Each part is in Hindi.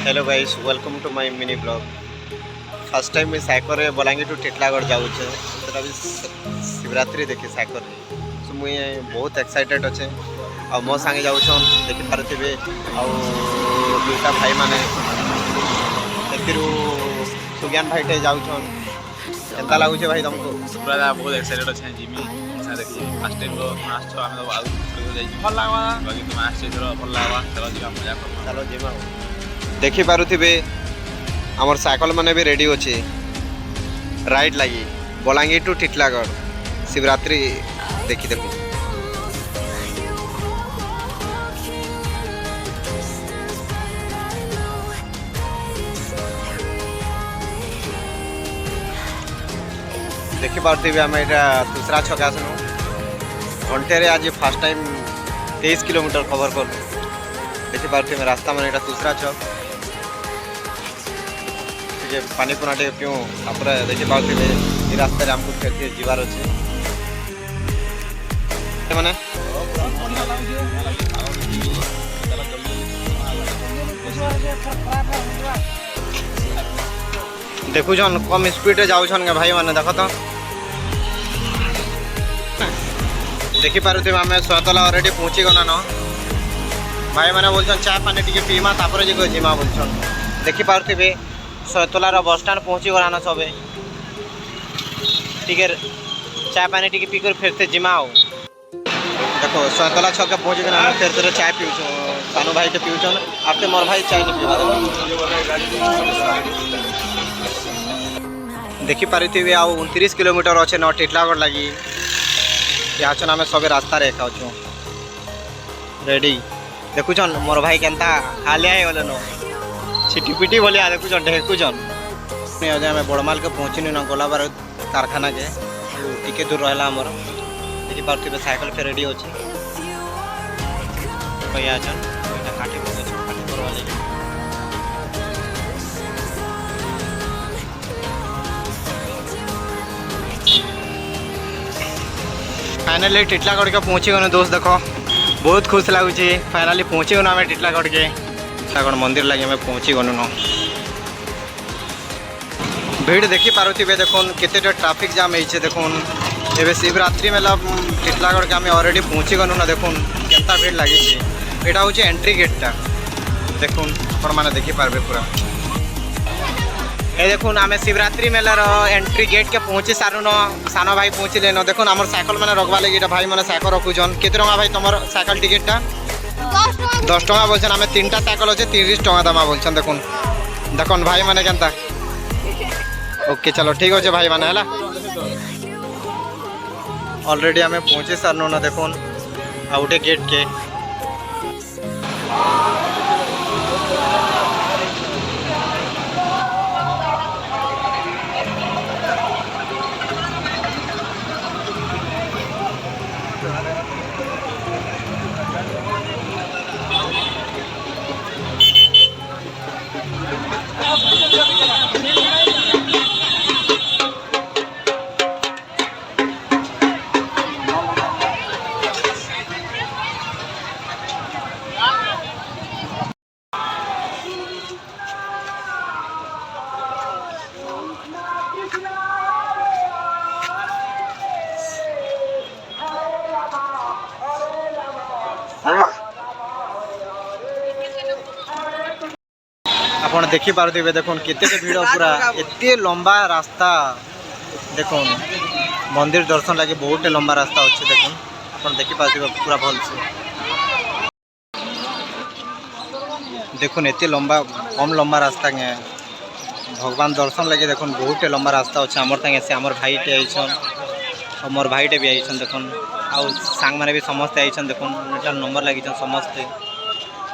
Hello guys, welcome to my mini blog. First time मैं साइकर रे बलांगीर टू टिटलागढ़ जाऊचे। तो अभी शिवरात्रि देखी साइकर रे, सो मुई बहुत एक्साइटेड अच्छे। आ मो संगे जाऊछन देखि पारथिबे आ दुटा भाई माने एतिरु सुज्ञान भाई टे जाऊछन। केनता लागुचे भाई तुमको? पूरा बहुत एक्साइटेड अच्छे जिमी अच्छा देखी फर्स्ट टाइम तो आछो आमे तो आउ जाई भल लागवा बाकी तुम आछे थोड़ा भल लागवा चलो जीवा मजा कर चलो जिमा देखि पारुथिबे हमर साइकिल माने भी रेडी होचे राइड लगी बलांगीर टू टिटलागढ़ शिवरात्रि देखी देखो। देखी पारुथिबे आम यहाँ दूसरा छक आसनु घंटे रे आज फास्ट टाइम 23 किलोमीटर कवर कर। देखी पारुथिबे रास्ता माने यहाँ दूसरा छक पानी पुना टे पिऊ तापर देखी पारुथिबे ये रास्ता आमको फेर जीवार अच्छे माने देखुन कम स्पीड रे जाऊन भाई माने देख तो देखी पारुथिबे आम सोतला अलरेडी पहुँची गला न भाई माने बोलछन चाय पानी टिके पीमा तापर जे जिमा बोलछन। देखी पारुथिबे सोतलार बस स्टैंड पहुँची गलान सबे टिके चाय पानी टिके पीकर फिरते जिमा आओ। देखो सोतला छक के पहुँची गला फिर से चाय पीउछ सानू भाई के पीउछन आपते मोर भाई चाय नहीं पीवा। देखी पारिथिबे आ 29 किलोमीटर अच्छे न टिटलागढ़ लगी यहाँ छन आम सब रास्ता रे खाऊ रेडी। देखुन मोर भाई केनता हालिया गले न छिटी पिटी बोलिया देखुन ढेकुन आम बड़माल के पहुँचनी न गला बार कारखाना के टिके दूर रहा आमर। देखी पार्थिबे साइकिल पे रेडी अच्छे काटी फाइनली टिटलागढ़ के पहुँची गए दोस्त। देखो बहुत खुश लगुच फाइनाली पहुँची गनु आम टिटलागढ़ के टिटलागढ़ मंदिर लगे आम पहुँची गनु न। भीड़ देखी पारुथिबे देखुन केते ट्रैफिक जाम होइछे देखुन एबे शिवरात्रि मेला टिटलागढ़ के आम ऑलरेडी पहुँची गनु न। देखुन केनता भीड़ लगी एटा हूँ एंट्री गेटा देखुन आपण माने देखी पारबे पूरा ए देखुन आम शिवरात्रि मेलार एंट्री गेट के पहुँची सारू न सानो भाई पहुँचले न। देखुन आमर साइकिल मैंने रखवा लगे भाई मैंने साइकिल रखुन केते टंका भाई तुम साइकिल टिकेटा 10 टंका बोलछन आम 3टा साइकिल अच्छे 30 टंका दमा बोलछन। देखुन देखुन भाई मैंने केनता ओके चलो ठीक अच्छे भाई मैंने है ऑलरेडी आम पहुँचे सारनु न। देखुन आउटे गेट के आपण देखी पार्थिबे देखुन केते भीड़ पूरा एते लंबा रास्ता देखुन मंदिर दर्शन लगे बहुत लंबा रास्ता अच्छे। देखुन आपण देखी पार्थिबे पूरा भल से देखुन एते लंबा कम लंबा रास्ता के भगवान दर्शन लगे देखुन बहुत लंबा रास्ता अच्छे। आमर संगे से आमर भाई टे आइछन और मोर भाई टे भी आइछन। देखुन आउ सांग माने भी समस्त आइछन। देखुन एटा नंबर लागिछन समस्त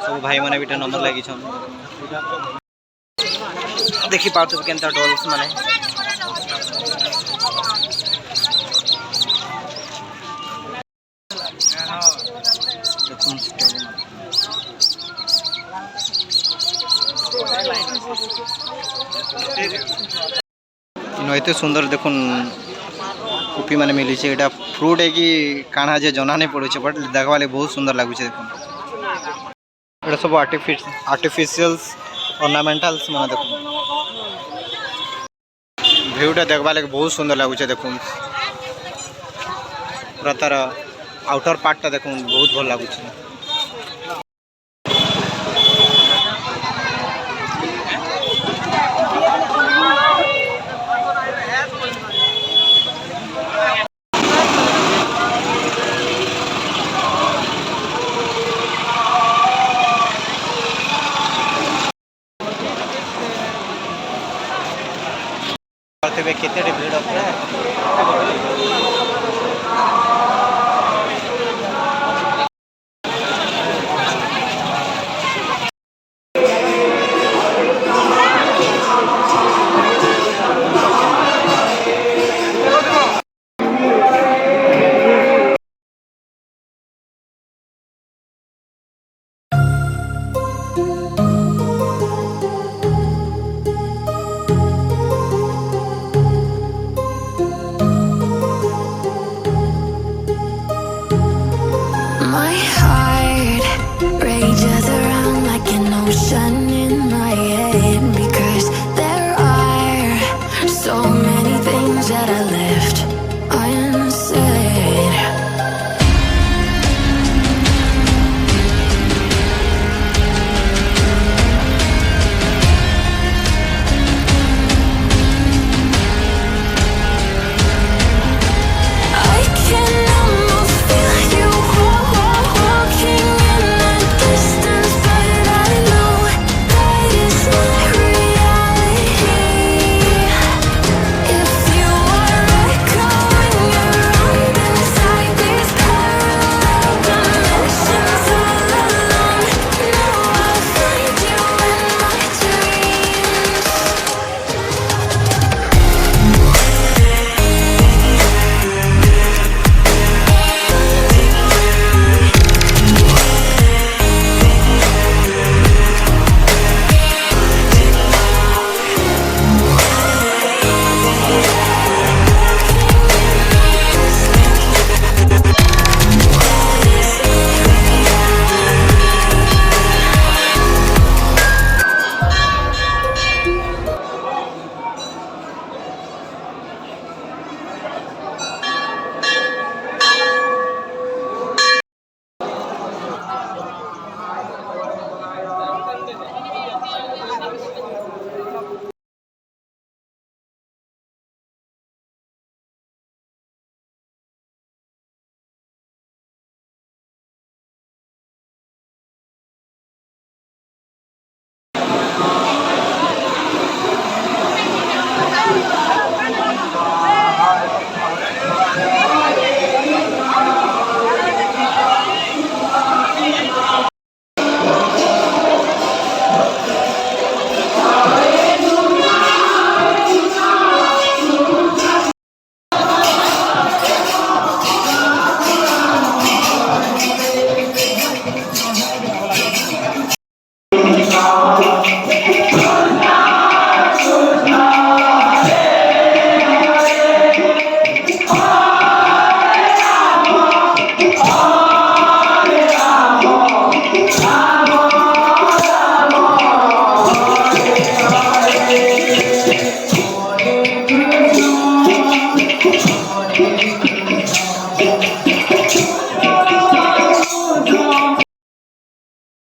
सब भाई माने भी नंबर लागिछन। देखी पार्थिबे केनता डॉल्स माने एते सुंदर देखुन कुपी माने मिली छे। एटा फ्रूट है कि काना जे जना नहीं पड़े बट देखवा बहुत सुंदर लगुच। देखो ये सब आर्टिफिशियल्स ऑर्नामेंटल्स मन देखो व्यूटा देखबा लगे बहुत सुंदर लगुचे देखो पूरा तार आउटर पार्टटा देखो बहुत भल लगुचे केते भीड़